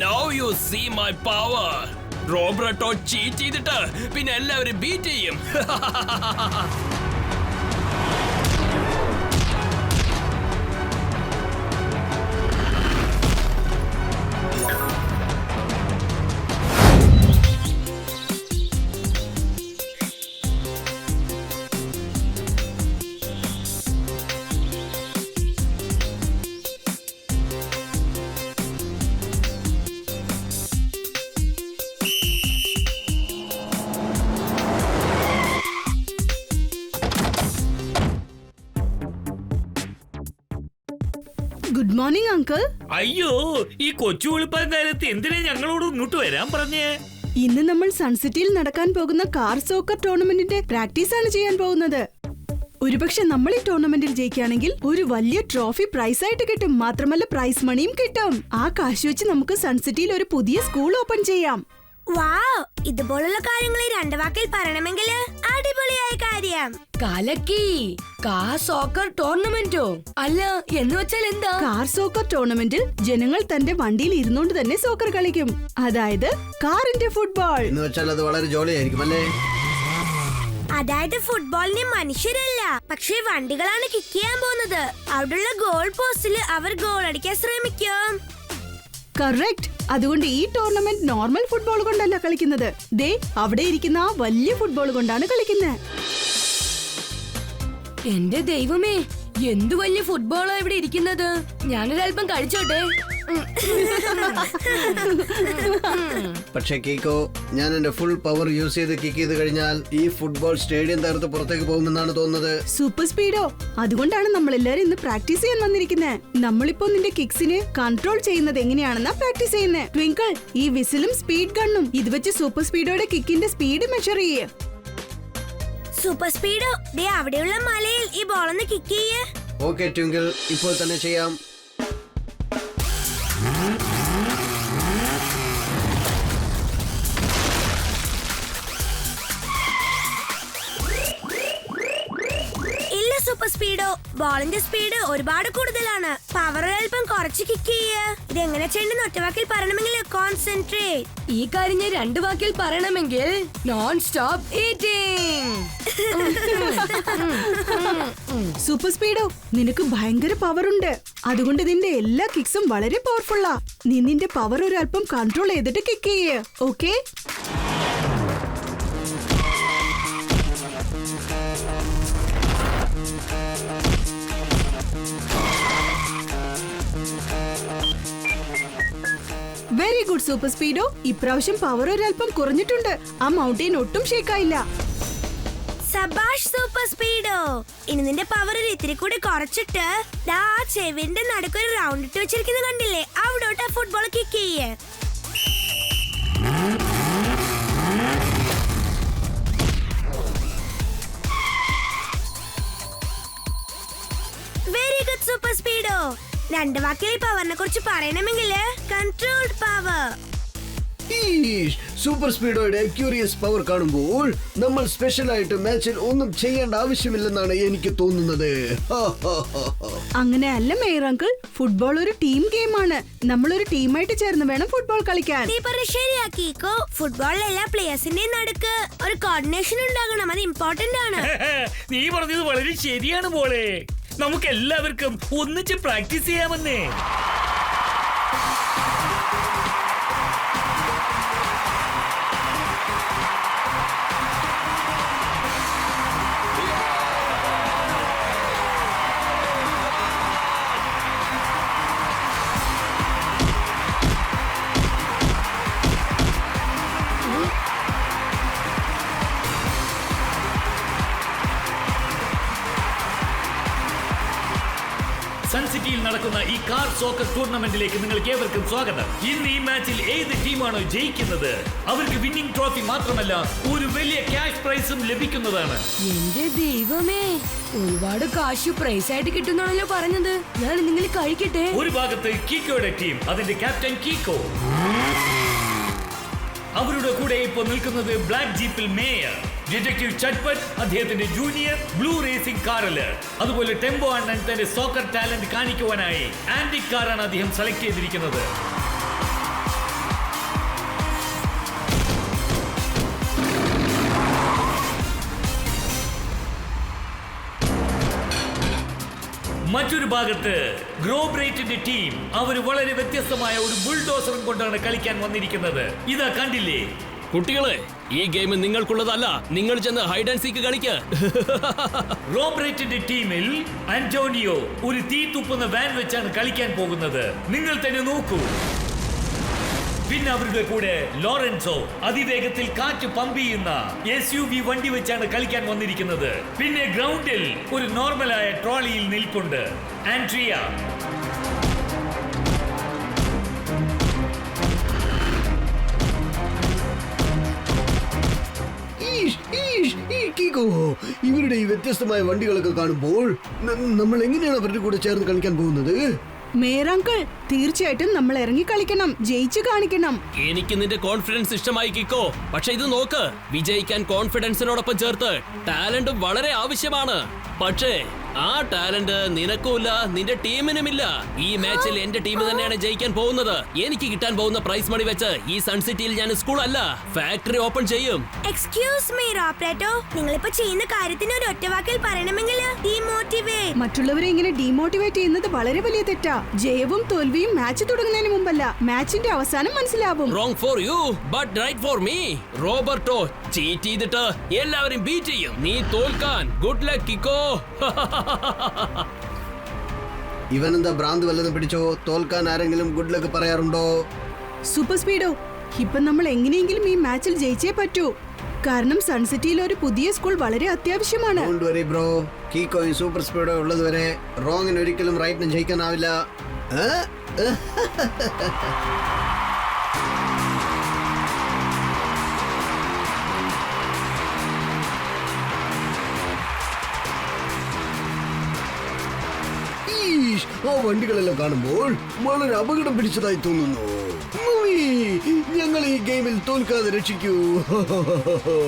Now you see my power. Roberto cheat ചെയ്തിട്ട് പിന്നെ എല്ലാവരും ബീറ്റ് ചെയ്യും. Good morning uncle. അയ്യോ, ഈ കൊച്ചു വെളുപ്പാൻ നേരത്ത് എന്തിനാ ഞങ്ങളോട് ഇങ്ങോട്ട് വരാൻ പറഞ്ഞേ? ഇന്ന് നമ്മൾ സൺസിറ്റിയിൽ നടക്കാൻ പോകുന്ന കാർ സോക്കർ ടൂർണമെന്റിന്റെ പ്രാക്ടീസ് ആണ് ചെയ്യാൻ പോകുന്നത്. ഒരുപക്ഷെ നമ്മൾ ഈ ടൂർണമെന്റിൽ ജയിക്കുകയാണെങ്കിൽ ഒരു വലിയ ട്രോഫി പ്രൈസ് ആയിട്ട് കിട്ടും. മാത്രമല്ല പ്രൈസ് മണിയും കിട്ടും. ആ കാശ് വെച്ച് നമുക്ക് സൺസിറ്റിയിൽ ഒരു പുതിയ സ്കൂൾ ഓപ്പൺ ചെയ്യാം. വാവ്, ഇതുപോലുള്ള കാര്യങ്ങൾ രണ്ട് വാക്കിൽ പറയണമെങ്കിൽ അടിപൊളിയായ കാര്യം. കലക്കി. കാർ സോക്കർ ടൂർണമെന്റോ? അല്ല, എന്ന് വെച്ചാൽ എന്താ? കാർ സോക്കർ ടൂർണമെന്റിൽ ജനങ്ങൾ തന്റെ വണ്ടിയിൽ ഇരുന്നോണ്ട് തന്നെ സോക്കർ കളിക്കും. അതായത് കാറിന്റെ ഫുട്ബോൾ എന്ന് വെച്ചാൽ അത് വളരെ ജോളിയായിരിക്കും അല്ലേ? അതായത് ഫുട്ബോളിനെ മനുഷ്യരല്ല, പക്ഷേ വണ്ടികളാണ് കിക്ക് ചെയ്യാൻ പോകുന്നത്. അവിടെയുള്ള ഗോൾ പോസ്റ്റിൽ അവർ ഗോൾ അടിക്കാൻ ശ്രമിക്കും. കറക്റ്റ്. അതുകൊണ്ട് ഈ ടൂർണമെന്റ് നോർമൽ ഫുട്ബോൾ കൊണ്ടല്ല കളിക്കുന്നത്. ദേ അവിടെ ഇരിക്കുന്ന ആ വലിയ ഫുട്ബോൾ കൊണ്ടാണ് കളിക്കുന്നത്. എന്റെ ദൈവമേ, എന്തു വലിയ ഫുട്ബോളാ ഇവിടെ ഇരിക്കുന്നത്. ഞാനൊരല്പം കഴിച്ചോട്ടെ. പക്ഷെ കീക്കോ, ഞാൻ എന്റെ ഫുൾ പവർ യൂസ് ചെയ്ത് കിക്ക് ചെയ്ത് കഴിഞ്ഞാൽ ഈ ഫുട്ബോൾ സ്റ്റേഡിയം തകർത്ത് പുറത്തേക്ക് പോകുമെന്നാണ് തോന്നുന്നത്. സൂപ്പർ സ്പീഡോ? അതുകൊണ്ടാണ് നമ്മൾ എല്ലാരും ഇന്ന് പ്രാക്ടീസ് ചെയ്യാൻ വന്നിരിക്കുന്നത്. നമ്മളിപ്പോ നിന്റെ കിക്സിനെ കൺട്രോൾ ചെയ്യുന്നത് എങ്ങനെയാണെന്നാ പ്രാക്ടീസ് ചെയ്യുന്നത്. ട്വിങ്കിൾ, ഈ വിസിലും സ്പീഡ് ഗണ്ണും ഇത് വെച്ച് സൂപ്പർ സ്പീഡോയുടെ കിക്കിന്റെ സ്പീഡ് മെഷർ ചെയ്യേ. സൂപ്പർ സ്പീഡോ, ദേ അവിടെയുള്ള മലയിൽ ഈ ബോളൊന്ന് കിക്ക് ചെയ്യേ. ഓക്കെ ട്വിങ്കിൾ, ഇപ്പോൾ തന്നെ ചെയ്യാം. ഇല്ല സൂപ്പർ സ്പീഡോ, ബോളിന്റെ സ്പീഡ് ഒരുപാട് കൂടുതലാണ്. പവർ അല്പം കുറച്ച് കിക്ക് ചെയ്യേ. ഇത് എങ്ങനെ ചെയ്യണമെന്ന് ഒറ്റവാക്കിൽ പറയണമെങ്കിൽ കോൺസെൻട്രേറ്റ്. ഈ കാര്യം ഞാൻ രണ്ടു വാക്കിൽ പറയണമെങ്കിൽ നോൺ സ്റ്റോപ്പ് ഈറ്റിംഗ്. സൂപ്പർ സ്പീഡോ, നിനക്ക് ഭയങ്കര പവർ ഉണ്ട്. അതുകൊണ്ട് നിന്റെ എല്ലാ കിക്സും വളരെ പവർഫുള്ളാ. നീ നിന്റെ പവർ ഒരല്പം കൺട്രോൾ ചെയ്തിട്ട് കിക്ക് ചെയ്യേ. Okay? Very good Super Speedo. ഇപ്രാവശ്യം പവർ ഒരല്പം കുറഞ്ഞിട്ടുണ്ട്. ആ മൗണ്ടെയിൻ ഒട്ടും ഷേക്കായില്ല. സബാഷ് സൂപ്പർ സ്പീഡോ. ഇനി നിന്റെ പവർ ഒരു ഇത്തിരി കൂടി കുറച്ചിട്ട് ദാ ചെവിന്റെ നടുക്കൊരു റൗണ്ട് ഇട്ട് വെച്ചിരിക്കുന്ന കണ്ടില്ലേ, അവിടോട്ട് ഫുട്ബോൾ കിക്ക് ചെയ്യേ. Very good Super Speedo. രണ്ട് വാക്കിൽ പവറിനെ കുറിച്ച് പറയണമെങ്കിൽ കൺട്രോൾഡ് പവർ. സൂപ്പർ സ്പീഡോയുടെ ക്യൂരിയസ് പവർ കാണുമ്പോൾ നമ്മൾ സ്പെഷ്യൽ ആയിട്ട് മാച്ചിൽ ഒന്നും ചെയ്യേണ്ട ആവശ്യമില്ലെന്നാണ് എനിക്ക് തോന്നുന്നത്. അങ്ങനെ അല്ല മേയർ അങ്കിൾ, ഫുട്ബോൾ ഒരു ടീം ഗെയിമാണ്. നമ്മളൊരു ടീമായിട്ട് ചേർന്ന് വേണം ഫുട്ബോൾ കളിക്കാൻ. നീ പറഞ്ഞ ശരിയാക്കിക്കോ. ഫുട്ബോളിലെ എല്ലാ പ്ലേയേഴ്സിന്റെയും നടുക്ക് ഒരു കോർഡിനേഷൻ ഉണ്ടാകണം. അത് ഇമ്പോർട്ടന്റ് ആണ്. നീ പറഞ്ഞത് വളരെ ശരിയാണ് മോളെ. നമുക്ക് എല്ലാവർക്കും ഒന്നിച്ച് പ്രാക്ടീസ് ചെയ്യാമെന്നേ. സൺസിറ്റിയിൽ നടക്കുന്ന ഈ കാർ സോക്കർ ടൂർണമെന്റിലേക്ക് നിങ്ങൾക്ക് ഏവർക്കും സ്വാഗതം. ഇന്ന് ഈ മാച്ചിൽ ഏത് ടീമാണോ ജയിക്കുന്നത് അവർക്ക് വിന്നിംഗ് ട്രോഫി മാത്രമല്ല ഒരു വലിയ ക്യാഷ് പ്രൈസും ലഭിക്കുന്നതാണ്. എന്റെ ദൈവമേ, ഒരുപാട് കാശ് പ്രൈസ് ആയിട്ട് കിട്ടുന്നാണല്ലോ പറഞ്ഞത്. ഞാൻ നിങ്ങൾ കഴിക്കട്ടെ. ഒരു ഭാഗത്ത് കീക്കോയുടെ ടീം, അതിന്റെ ക്യാപ്റ്റൻ കീക്കോ. അവരുടെ കൂടെ ഇപ്പോൾ നിൽക്കുന്നത് ബ്ലാക്ക് ജീപ്പിൽ മേയർ. ഡിറ്റക്റ്റീവ് ചട്പറ്റ് അദ്ദേഹത്തിന്റെ ജൂനിയർ ബ്ലൂ റേസിംഗ് കാറില്, അതുപോലെ ടെമ്പോ അണ്ണൻ തന്റെ സോക്കർ ടാലന്റ് കാണിക്കുവാനായി ആന്റിക് കാറാണ് അദ്ദേഹം സെലക്ട് ചെയ്തിരിക്കുന്നത്. മറ്റൊരു ഭാഗത്ത് ഗ്രോബ്രേറ്റിന്റെ ടീം അവർ വളരെ വ്യത്യസ്തമായ ഒരു ബുൾഡോസറും കൊണ്ടാണ് കളിക്കാൻ വന്നിരിക്കുന്നത്. ഇതാ കണ്ടില്ലേ കുട്ടികളെ, ഈ ഗെയിം നിങ്ങൾക്കുള്ളതല്ല. നിങ്ങൾ ചെന്ന് ഹൈഡ് ആൻഡ് സീക്ക് കളിക്ക്. റോബ്രേറ്റിന്റെ ടീമിൽ ആന്റോണിയോ ഒരു തീ തുപ്പുന്ന വാൻ വെച്ചാണ് കളിക്കാൻ പോകുന്നത്. നിങ്ങൾ തന്നെ നോക്കൂ. പിന്നെ അവരുടെ കൂടെ ലോറൻസോ അതിവേഗത്തിൽ കാറ്റ് പമ്പ് ചെയ്യുന്ന SUV വണ്ടി വെച്ചാണ് കളിക്കാൻ വന്നിരിക്കുന്നത്. പിന്നെ ഗ്രൗണ്ടിൽ ഒരു നോർമലായ ട്രോളിയിൽ നിൽപ്പുണ്ട് ആൻഡ്രിയ. ഇവരുടെ ഈ വ്യത്യസ്തമായ വണ്ടികളൊക്കെ കാണുമ്പോൾ നമ്മൾ എങ്ങനെയാണ് അവരുടെ കൂടെ ചേർന്ന് കളിക്കാൻ പോകുന്നത്? മേയറങ്കിൾ, തീർച്ചയായിട്ടും നമ്മൾ ഇറങ്ങി കളിക്കണം, ജയിച്ചു കാണിക്കണം. എനിക്ക് നിന്റെ കോൺഫിഡൻസ് ഇഷ്ടമായി കിക്കോ. പക്ഷെ ഇത് നോക്ക്, വിജയിക്കാൻ കോൺഫിഡൻസിനോടൊപ്പം ചേർത്ത് ടാലന്റും വളരെ ആവശ്യമാണ്. പക്ഷേ ആ ടാലന്റ് നിനക്കുമില്ല, നിന്റെ ടീമിനുമില്ല. ഈ മാച്ചിൽ എന്റെ ടീം തന്നെയാണ് ജയിക്കാൻ പോകുന്നത്. എനിക്ക് കിട്ടാൻ പോകുന്ന പ്രൈസ് മണി വെച്ച് ഈ സൺസിറ്റിയിൽ ഞാൻ സ്കൂൾ അല്ല, ഫാക്ടറി ഓപ്പൺ ചെയ്യും. എക്സ്ക്യൂസ് മീ റോബ്രേറ്റോ, നിങ്ങളിപ്പോ ചെയ്യുന്ന കാര്യത്തിന് ഒരു ഒറ്റവാക്കിൽ പറയണമെങ്കിൽ ഡീമോട്ടിവേറ്റ്. മറ്റുള്ളവരെ ഇങ്ങനെ ഡീമോട്ടിവേറ്റ് ചെയ്യുന്നത് വളരെ വലിയ തെറ്റാ. ജയവും തോൽവിയും മാച്ച് തുടങ്ങുന്നതിന് മുമ്പല്ല, മാച്ചിന്റെ അവസാനം മനസ്സിലാവും. Wrong for you but right for me. Roberto cheat ചെയ്തിട്ട് എല്ലാവരും ബീറ്റ് ചെയ്യും. നീ തോൽക്കാൻ ഗുഡ് ലക്ക് കിക്കോ. ഇവനെന്താ ഭ്രാന്ത് വല്ലതും പിടിച്ചോ? തോൽക്കാൻ ആരെങ്കിലും ഗുഡ് ലക്ക് പറയാറുണ്ടോ? സൂപ്പർ സ്പീഡോ, ഇപ്പൊ നമ്മൾ എങ്ങനെയെങ്കിലും ഈ മാച്ചിൽ ജയിച്ചേ പറ്റൂ. കാരണം സൺസിറ്റിയിൽ ഒരു പുതിയ സ്കൂൾ വളരെ അത്യാവശ്യമാണ്. ഡോണ്ട് വറി ബ്രോ, കീക്കോയും സൂപ്പർ സ്പീഡോ ഉള്ളതുവരെ റോങ്ങിന് ഒരിക്കലും റൈറ്റിന് ജയിക്കാനാവില്ല. ആ വണ്ടികളെല്ലാം കാണുമ്പോൾ വളരെ അപകടം പിടിച്ചതായി തോന്നുന്നു. ഞങ്ങൾ ഈ ഗെയിമിൽ തോൽക്കാതെ രക്ഷിക്കൂ.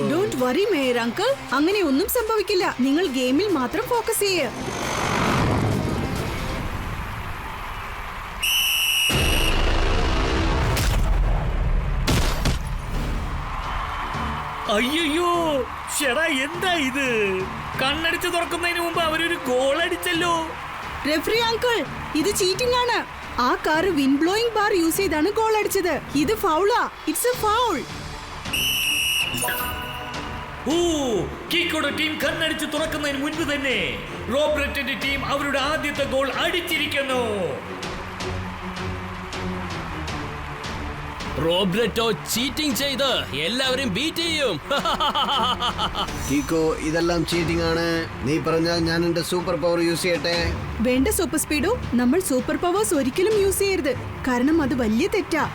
ഡോണ്ട് വറി മേയർ അങ്കിൾ, അങ്ങനെ ഒന്നും സംഭവിക്കില്ല. നിങ്ങൾ ഗെയിമിൽ മാത്രം ഫോക്കസ് ചെയ്യ്. അയ്യോ ഷെടാ, എന്താ ഇത്? കണ്ണടിച്ച് തുറക്കുന്നതിന് മുമ്പ് അവരൊരു ഗോൾ അടിച്ചല്ലോ. റെഫറി അങ്കിൾ, ഇത് ചീറ്റിംഗ് ആണ്. ആ car wind blowing bar use ചെയ്താണ് ഗോൾ അടിച്ചത്. ഇത് ഫൗളാ. It's a foul. ഓ, കീക്കോയുടെ ടീം കണ്ണടിച്ച് തുറക്കുന്നതിന് മുൻപ് തന്നെ റോബ്രറ്റിന്റെ ടീം അവരുടെ ആദ്യത്തെ ഗോൾ അടിച്ചിരിക്കുന്നു. റോബ്രറ്റോ ചീറ്റിംഗ് ചെയ്ത് എല്ലാവരും ബീറ്റ് ചെയ്യും. കീക്കോ, ഇതെല്ലാം ചീറ്റിംഗ് ആണ്. നീ പറഞ്ഞാൽ ഞാൻ എന്റെ സൂപ്പർ പവർ യൂസ് ചെയ്യട്ടെ? വേണ്ട സൂപ്പർ സ്പീഡോ, നമ്മൾ സൂപ്പർ പവേഴ്സ് ഒരിക്കലും യൂസ് ചെയ്യരുത്. കാരണം അത് വലിയ തെറ്റാ.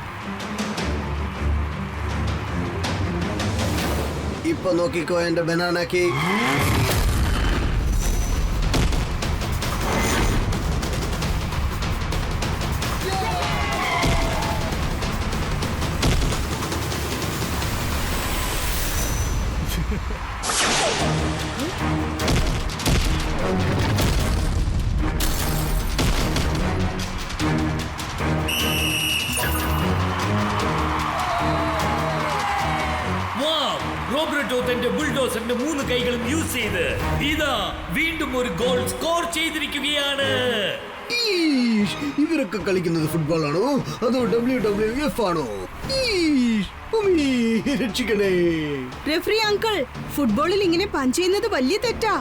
ഇപ്പൊ നോക്കിക്കോ എന്റെ ബനാന കേക്ക്. റോബ്രട്ടോ തന്റെ ബുൾഡോസറിന്റെ 3 കൈകളും യൂസ് ചെയ്ത് ഇതാ വീണ്ടും ഒരു ഗോൾ സ്കോർ ചെയ്തിരിക്കുകയാണ്. ഇവരൊക്കെ കളിക്കുന്നത് ഫുട്ബോൾ ആണോ അതോ WWF ആണോ? രക്ഷിക്കണേ. റെഫറി അങ്കിൾ, ഫുട്ബോളിൽ ഇങ്ങനെ പഞ്ച് ചെയ്യുന്നത് വലിയ തെറ്റാ.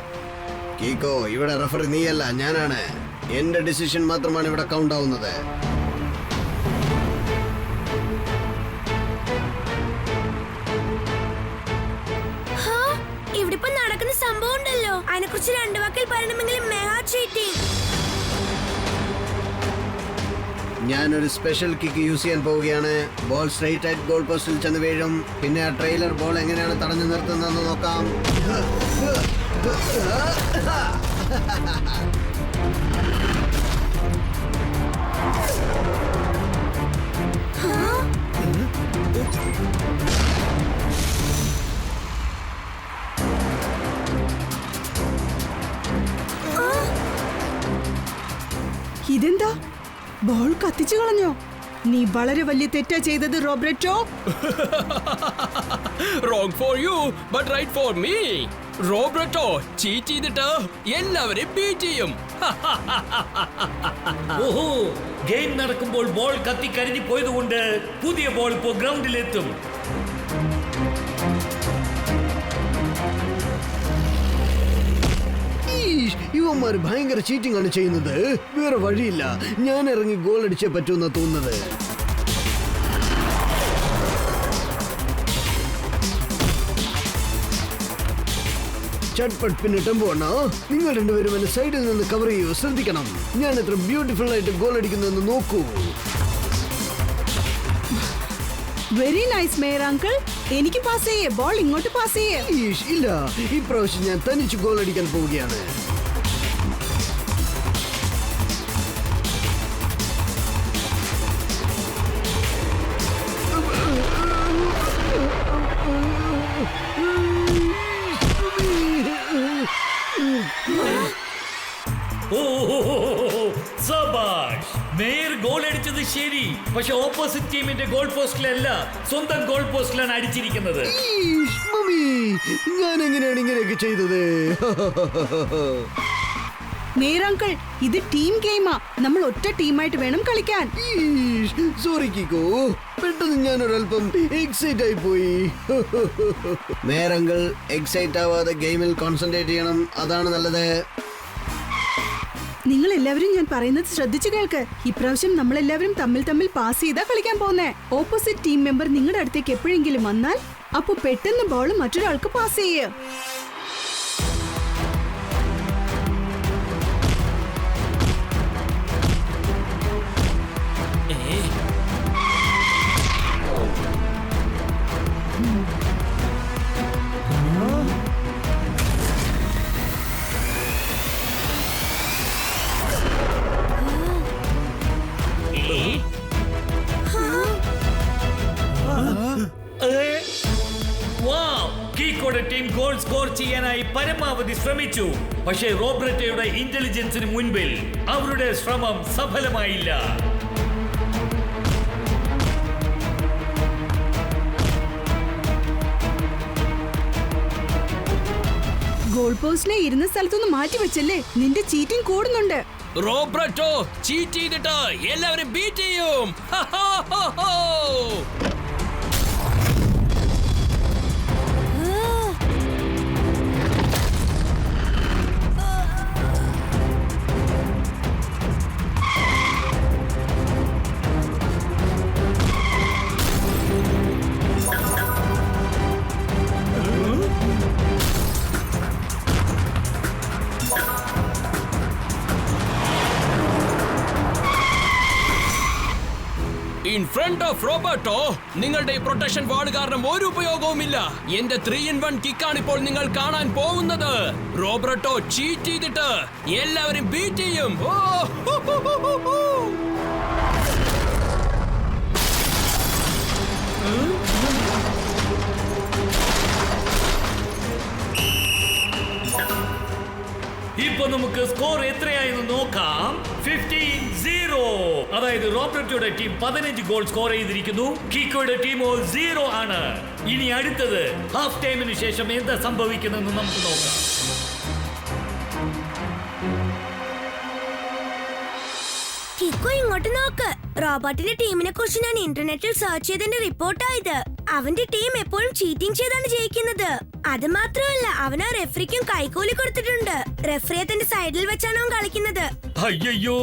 കീക്കോ, ഇവിടെ റെഫറി നീയല്ല, ഞാനാണ്. എന്റെ ഡിസിഷൻ മാത്രമാണ് ഇവിടെ കൗണ്ട് ആവുന്നത്. ഇവിടെ ഇപ്പൊ നടക്കുന്ന സംഭവം ഉണ്ടല്ലോ, അതിനെ കുറിച്ച് 2 വാക്കിൽ പറയണമെങ്കിൽ മെഗാ ചീറ്റിംഗ്. ഞാനൊരു സ്പെഷ്യൽ കിക്ക് യൂസ് ചെയ്യാൻ പോവുകയാണ്. ബോൾ സ്ട്രൈറ്റ് ആയിട്ട് ഗോൾ പോസ്റ്റിൽ ചെന്ന് വീഴും. പിന്നെ ആ ട്രെയിലർ ബോൾ എങ്ങനെയാണ് തടഞ്ഞു നിർത്തുന്നതെന്ന് നോക്കാം. കത്തിച്ചു കളഞ്ഞോ? നീ വളരെ വലിയ തെറ്റാ ചെയ്തത് Roberto. Wrong for you but right for me. Roberto cheat ചെയ്തിട്ട് എല്ലാവരെയും ബീറ്റ് ചെയ്യും. ഓഹോ, ഗെയിം നടക്കുമ്പോൾ ബോൾ കത്തിക്കരിഞ്ഞു പോയതുകൊണ്ട് പുതിയ ബോൾ ഇപ്പോൾ ഗ്രൗണ്ടിലെത്തും. ഇവന്മാര് ഭയങ്കര ചീറ്റിംഗ് ആണ് ചെയ്യുന്നത്. വേറെ വഴിയില്ല, ഞാൻ ഇറങ്ങി ഗോൾ അടിച്ചേ പറ്റൂന്നാ തോന്നുന്നത്. ചട്പട്ട് പിന്നെ ടെമ്പോ അണ്ണാ, നിങ്ങൾ രണ്ടുപേരും എന്നെ സൈഡിൽ നിന്ന് കവർ ചെയ്യൂ. ശ്രദ്ധിക്കണം, ഞാൻ എത്ര ബ്യൂട്ടിഫുൾ ആയിട്ട് ഗോൾ അടിക്കുന്നതെന്ന് നോക്കൂ. Very nice mayor uncle. എനിക്ക് പാസ് ചെയ്യേ, ബോൾ ഇങ്ങോട്ട് പാസ് ചെയ്യേ. ഇല്ല, ഇപ്രാവശ്യം ഞാൻ തനിച്ച് ഗോൾ അടിക്കാൻ പോവുകയാണ്. സബാഷ്, മേയർ ഗോൾ അടിച്ചത് ശരി. പക്ഷെ ഓപ്പോസിറ്റ് ടീമിന്റെ ഗോൾ പോസ്റ്റിലല്ല, സ്വന്തം ഗോൾ പോസ്റ്റിലാണ് അടിച്ചിരിക്കുന്നത്. മമ്മി, ഞാൻ എങ്ങനെയാണ് ഇങ്ങനെയൊക്കെ ചെയ്തത്? മേയർ അങ്കിൾ, ഇത് ടീം ഗെയിമാ. നമ്മൾ ഒറ്റ ടീമായിട്ട് വേണം കളിക്കാൻ. സോറി കിക്കോ, പെട്ടെന്ന് ഞാൻ ഒരല്പം എക്സൈറ്റ് ആയി പോയി. മേയർ അങ്കിൾ, എക്സൈറ്റ് ആവാതെ ഗെയിമിൽ കോൺസെൻട്രേറ്റ് ചെയ്യണം, അതാണ് നല്ലത്. നിങ്ങൾ എല്ലാവരും ഞാൻ പറയുന്നത് ശ്രദ്ധിച്ചു കേൾക്ക്. ഇപ്രാവശ്യം നമ്മൾ എല്ലാവരും തമ്മിൽ പാസ് ചെയ്താ കളിക്കാൻ പോകുന്നേ. ഓപ്പോസിറ്റ് ടീം മെമ്പർ നിങ്ങളുടെ അടുത്തേക്ക് എപ്പോഴെങ്കിലും വന്നാൽ അപ്പൊ പെട്ടെന്ന് ബോൾ മറ്റൊരാൾക്ക് പാസ് ചെയ്യേ. കീക്കോയുടെ ടീം ഗോൾ സ്കോർ ചെയ്യാനായി പരമാവധി ശ്രമിച്ചു. പക്ഷേ റോബ്രറ്റോയുടെ ഇന്റലിജൻസിന് മുൻപിൽ അവരുടെ ശ്രമം സഫലമായില്ല. ഗോൾ പോസ്റ്റിനെ ഇരുന്ന സ്ഥലത്തൊന്ന് മാറ്റി വെച്ചല്ലേ, നിന്റെ ചീറ്റിംഗ് കൂടുന്നുണ്ട്. റോബ്രട്ടോ ചീറ്റ് ചെയ്തിട്ട് എല്ലാവരും ബീറ്റ് ചെയ്യും. In front of Roberto, നിങ്ങളുടെ ഈ പ്രൊട്ടക്ഷൻ വാൾ കാരണം ഒരു ഉപയോഗവുമില്ല. എന്റെ 3-in-1 കിക്കാണ് ഇപ്പോൾ നിങ്ങൾ കാണാൻ പോകുന്നത്. റോബർട്ടോ ചീറ്റ് ചെയ്തിട്ട് എല്ലാവരും ബീറ്റ് ചെയ്യും. ഇപ്പൊ നമുക്ക് സ്കോർ എത്രയായെന്ന് നോക്കാം. 15-0. അതായത് റോബ്രറ്റോയുടെ ടീം 15 ഗോൾ സ്കോർ ചെയ്തിരിക്കുന്നു, കീക്കോയുടെ ടീമോ 0 ആണ്. ഇനി അടുത്തത് ഹാഫ് ടൈമിന് ശേഷം എന്താ സംഭവിക്കുന്നതെന്ന് നമുക്ക് നോക്കാം. കിക്കോ ഇങ്ങോട്ട് നോക്ക്. റോബോട്ടിന്റെ ടീമിനെ കുറിച്ച് ഞാൻ ഇന്റർനെറ്റിൽ സെർച്ച് ചെയ്തതിന്റെ റിപ്പോർട്ടായത്. അവന്റെ ടീം എപ്പോഴും ചീറ്റിംഗ് ചെയ്താണ് ജയിക്കുന്നത്. അത് മാത്രമല്ല, അവന് റെഫറിക്കും കൈക്കൂലി കൊടുത്തിട്ടുണ്ട്. റെഫറിയെ തന്റെ സൈഡിൽ വെച്ചാണ് അവൻ കളിക്കുന്നത്. അയ്യോ,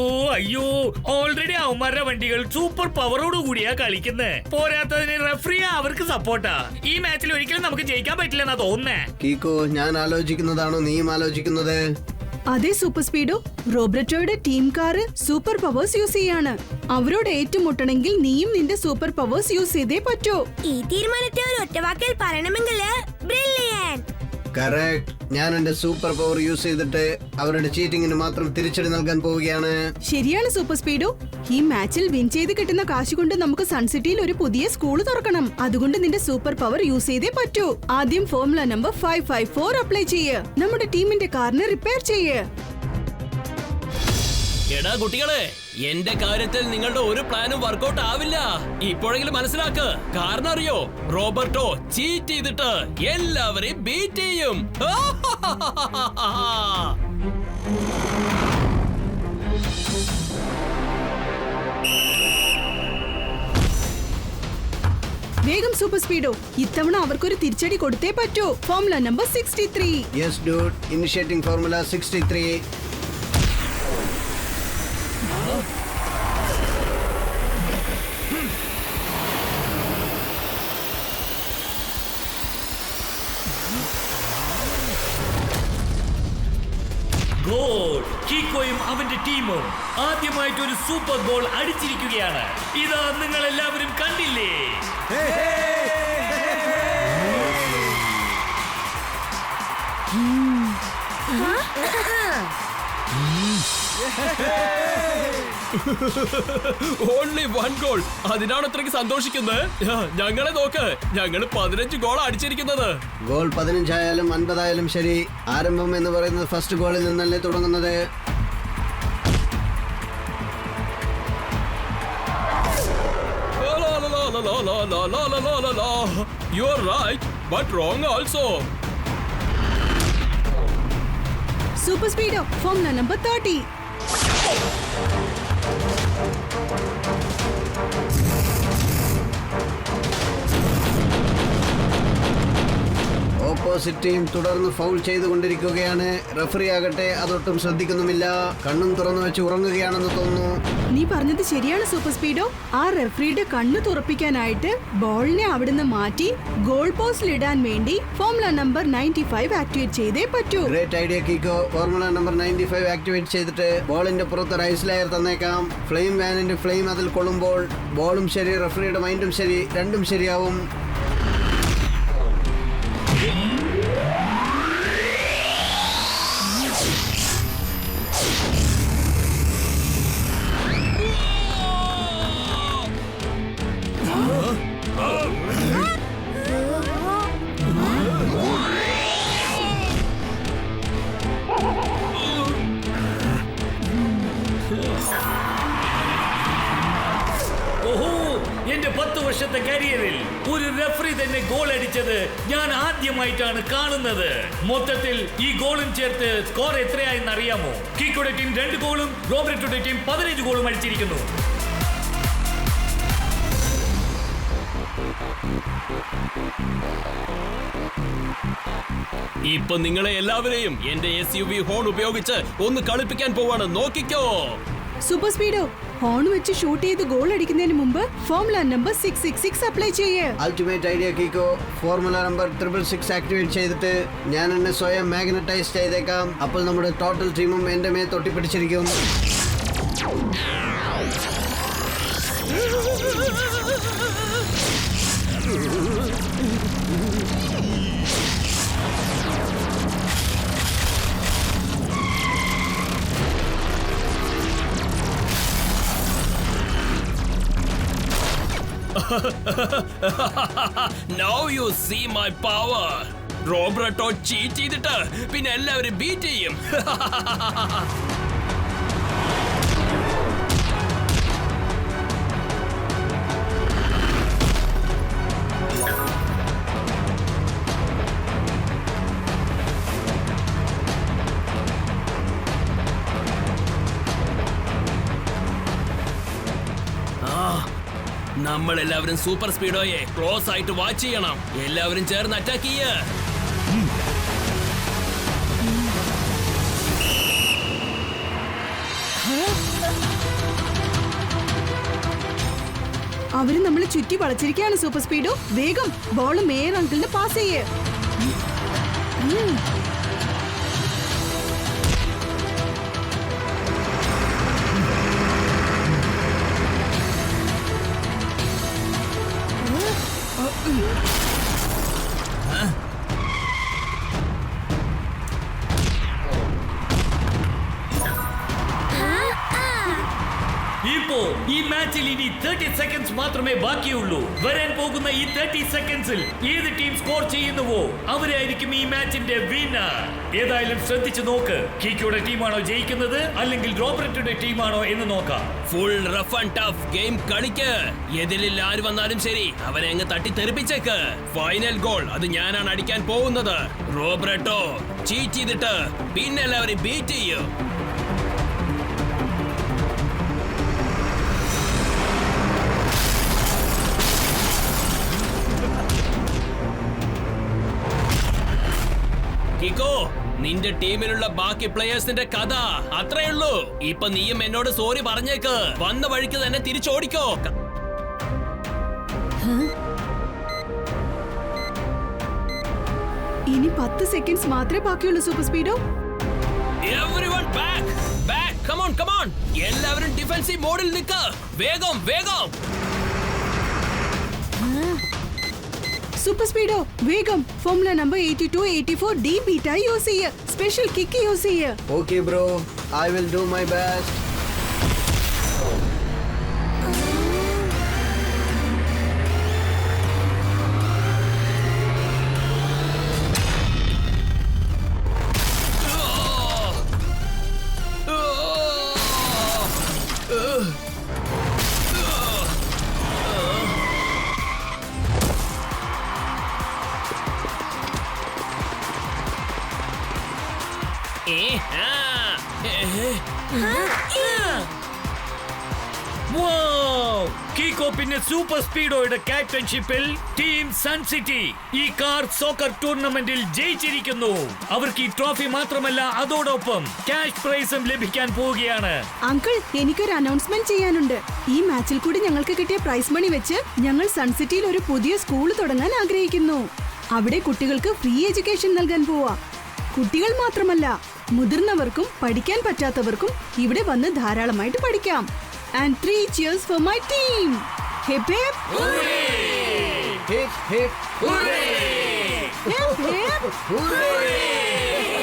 ഓൾറെഡി അവന്മാരുടെ വണ്ടികൾ സൂപ്പർ പവറോട് കൂടിയാ കളിക്കുന്നത്. പോരാത്തതിന് റെഫറി അവർക്ക് സപ്പോർട്ടാ. ഈ മാച്ചിൽ ഒരിക്കലും നമുക്ക് ജയിക്കാൻ പറ്റില്ലെന്നാ തോന്നുന്നേ. കീക്കോ, ഞാൻ ആലോചിക്കുന്നതാണോ നീയും ആലോചിക്കുന്നത്? അതെ സൂപ്പർ സ്പീഡോ, റോബ്രറ്റോയുടെ team car super powers use ചെയ്യാണ്. അവരോട് ഏറ്റുമുട്ടണമെങ്കിൽ നീയും നിന്റെ സൂപ്പർ പവേഴ്സ് യൂസ് ചെയ്തേ പറ്റൂ. ഈ തീരുമാനത്തെ ഒരു ഒറ്റവാക്കിൽ പറയണമെങ്കിൽ ബ്രില്ലിയന്റ്. കറക്റ്റ്. ഞാൻ എന്റെ സൂപ്പർ പവർ യൂസ് ചെയ്തിട്ട് അവരുടെ ചീറ്റിംഗിന് മാത്രം തിരിച്ചടി നൽകാൻ പോവുകയാണ്. ശരിയാണ് സൂപ്പർ സ്പീഡോ. ഈ മാച്ചിൽ വിൻ ചെയ്ത് കിട്ടുന്ന കാശ് കൊണ്ട് നമുക്ക് സൺസിറ്റിയിൽ ഒരു പുതിയ സ്കൂൾ തുറക്കണം. അതുകൊണ്ട് നിന്റെ സൂപ്പർ പവർ യൂസ് ചെയ്തേ പറ്റൂ. ആദ്യം ഫോർമുല നമ്പർ 554 അപ്ലൈ ചെയ്യ്. നമ്മുടെ ടീമിന്റെ കാറിനെ റിപ്പയർ ചെയ്യ്. എടാ കുട്ടികളെ, എന്റെ കാര്യത്തിൽ നിങ്ങളുടെ ഒരു പ്ലാനും വർക്കൗട്ട് ആവില്ല. ഇപ്പോഴെങ്കിലും മനസ്സിലാക്ക്. കാരണം അറിയോ, റോബർട്ടോ ചീറ്റ് ചെയ്തിട്ട് എല്ലാവരെയും ബീറ്റ് ചെയ്യും. വേഗം സൂപ്പർ സ്പീഡോ, ഇത്തവണ അവർക്കൊരു തിരിച്ചടി കൊടുത്തേ പറ്റൂ. Formula number 63. Yes dude, initiating formula 63. Goal! കീക്കോയും അവന്റെ ടീമും ആദ്യമായിട്ട് ഒരു സൂപ്പർ ഗോൾ അടിച്ചിരിക്കുകയാണ്. ഇതാ നിങ്ങൾ എല്ലാവരും കണ്ടില്ലേ? Only 1 goal. അതിനാണ് അത്രയ്ക്ക് സന്തോഷിക്കുന്നത്. ഞങ്ങളെ നോക്ക്, ഞങ്ങൾ 15 ഗോൾ അടിച്ചിരിക്കുന്നത്. ഗോൾ 15 ആയാലും 50 ആയാലും ശരി, ആരംഭം എന്ന് പറയുന്നത് ഫസ്റ്റ് ഗോളിൽ നിന്നല്ലേ തുടങ്ങുന്നത്. You are right, but wrong also. Super Speedo, formula number 30. Opposite team തുടർന്ന് ഫൗൾ ചെയ്തുകൊണ്ടിരിക്കുകയാണ്. റഫറി ആകട്ടെ അതൊട്ടും ശ്രദ്ധിക്കുന്നുമില്ല. കണ്ണും തുറന്നു വെച്ച് ഉറങ്ങുകയാണെന്ന് തോന്നുന്നു. നീ പറഞ്ഞത് ശരിയാണ് സൂപ്പർ സ്പീഡോ. ആ റെഫറിയുടെ കണ്ണ് തുറപ്പിക്കാനായിട്ട് ബോളിനെ അവിടുന്ന് മാറ്റി ഗോൾ പോസ്റ്റിൽ ഇടാൻ വേണ്ടി ഫോർമുല നമ്പർ 95 ആക്ടിവേറ്റ് ചെയ്തേ പറ്റൂ. Great idea Kiko. Formula number 95 activate ചെയ്തിട്ട് ബോളിന്റെ പുറത്ത് ഒരു ഐസ് ലെയർ തന്നേക്കാം. ഫ്ലെയിം വാനിന്റെ ഫ്ലെയിം അതിൽ കൊള്ളുമ്പോൾ ബോളും ശരി, റഫറിയുടെ മൈൻഡും ശരി, രണ്ടും ശരിയാവും. ഓഹോ, എന്റെ 10 വർഷത്തെ കരിയറിൽ ഒരു റെഫറി തന്നെ ഗോൾ അടിച്ചത് ഞാൻ ആദ്യമായിട്ടാണ് കാണുന്നത്. മൊത്തത്തിൽ ഈ ഗോളും ചേർത്ത് സ്കോർ എത്രയായെന്ന് അറിയാമോ? കീക്കോയുടെ ടീം 2 ഗോളും റോബർട്ടോയുടെ ടീം 15 ഗോളും അടിച്ചിരിക്കുന്നു. ഇപ്പൊ നിങ്ങളെ എല്ലാവരെയും എന്റെ SUV ഹോൺ ഉപയോഗിച്ച് ഒന്ന് കളിപ്പിക്കാൻ പോവാണ്. നോക്കിക്കോ. സൂപ്പർ സ്പീഡോ, ഹോൺ വെച്ച് ഷൂട്ട് ചെയ്ത് ഗോൾ അടിക്കുന്നതിന് മുമ്പ് ഫോർമുല നമ്പർ 666 അപ്ലൈ ചെയ്യേ. Ultimate idea Kiko. Formula number 666 activate ചെയ്തിട്ട് ഞാൻ എന്നെ സ്വയം മാഗ്നറ്റൈസ് ചെയ്തേക്കാം. അപ്പോൾ നമ്മുടെ ടോട്ടൽ ടീമും എന്റെ may തൊട്ടിപ്പിടിച്ചിരിക്കും. Now you see my power. Roberto cheat ചെയ്തിട്ട് പിന്നെ എല്ലാവരും ബീറ്റ് ചെയ്യും. നമ്മൾ എല്ലാവരും സൂപ്പർ സ്പീഡോയെ ക്ലോസ് ആയിട്ട് വാച്ച് ചെയ്യണം. എല്ലാവരും ചേർന്ന് അറ്റാക്ക് ചെയ്യ. അവര് നമ്മളെ ചുറ്റി വളച്ചിരിക്കുകയാണ് സൂപ്പർ സ്പീഡോ. വേഗം ബോൾ മേയർ അങ്കിളിന് പാസ് ചെയ്യേ. ഇപ്പോ ഈ ഈ മാച്ചിൽ ഇനി 30 സെക്കൻഡ്സ് മാത്രമേ ബാക്കിയുള്ളൂ. വരാൻ പോകുന്ന ഈ 30 സെക്കൻഡ്സിൽ ഏത് ടീം സ്കോർ ചെയ്യുന്നുവോ അവരായിരിക്കും ഈ മാച്ചിന്റെ വിന്നർ. ഏതായാലും ശ്രദ്ധിച്ചു നോക്ക്, കിക്കോയുടെ ടീമാണോ ജയിക്കുന്നത് അല്ലെങ്കിൽ റോബർട്ടയുടെ ടീമാണോ എന്ന് നോക്കാം. Full rough and tough game കളിക്ക്. എതിരിൽ ആര് വന്നാലും ശരി അവനെ അങ്ങ് തട്ടി തെറിപ്പിച്ചേക്ക്. ഫൈനൽ ഗോൾ അത് ഞാനാണ് അടിക്കാൻ പോകുന്നത്. റോബർട്ടോ ചീറ്റ് ചെയ്തിട്ട് പിന്നെ എല്ലാവരെയും ബീറ്റ് ചെയ്യും. കിക്കോ, നിന്റെ ടീമിലുള്ള ബാക്കി പ്ലേയേഴ്സിന്റെ കഥ അത്രയുള്ളൂ. ഇപ്പൊ നീയും എന്നോട് സോറി പറഞ്ഞേക്ക്. വന്ന വഴിക്ക് തന്നെ തിരിച്ചോടിക്കോ. ഇനി 10 സെക്കൻഡ്സ് മാത്രമേ ബാക്കിയുള്ളൂ Super Speedo. Everyone back, back, come on, come on. എല്ലാവരും ഡിഫൻസീവ് മോഡിൽ നിൽക്ക്. വേഗം വേഗം. സൂപ്പർ സ്പീഡോ വേഗം formula number 82 84 D beta use ചെയ്യ. സ്പെഷ്യൽ കിക്ക് യൂസ് ചെയ്യ. Okay bro, I will do my best. Kiko പിന്നെ സൂപ്പർ സ്പീഡോയുടെ ക്യാപ്റ്റൻഷിപ്പിൽ ടീം സൺ സിറ്റി ഈ കാർ സോക്കർ ടൂർണമെന്റിൽ ജയിച്ചിരിക്കുന്നു. അവർക്ക് ഈ ട്രോഫി മാത്രമല്ല അതോടൊപ്പം ക്യാഷ് പ്രൈസും ലഭിക്കാൻ പോവുകയാണ്. അങ്കിൾ, എനിക്കൊരു അനൗൺസ്മെന്റ് ചെയ്യാനുണ്ട്. ഈ മാച്ചിൽ കൂടി ഞങ്ങൾക്ക് കിട്ടിയ പ്രൈസ് മണി വെച്ച് ഞങ്ങൾ സൺസിറ്റിയിൽ ഒരു പുതിയ സ്കൂൾ തുടങ്ങാൻ ആഗ്രഹിക്കുന്നു. അവിടെ കുട്ടികൾക്ക് ഫ്രീ എഡ്യൂക്കേഷൻ നൽകാൻ പോവാ. കുട്ടികൾ മാത്രമല്ല, മുതിർന്നവർക്കും പഠിക്കാൻ പറ്റാത്തവർക്കും ഇവിടെ വന്ന് ധാരാളമായിട്ട് പഠിക്കാം. And 3 cheers for my team. Hip hip Hip hip hip hip hooray!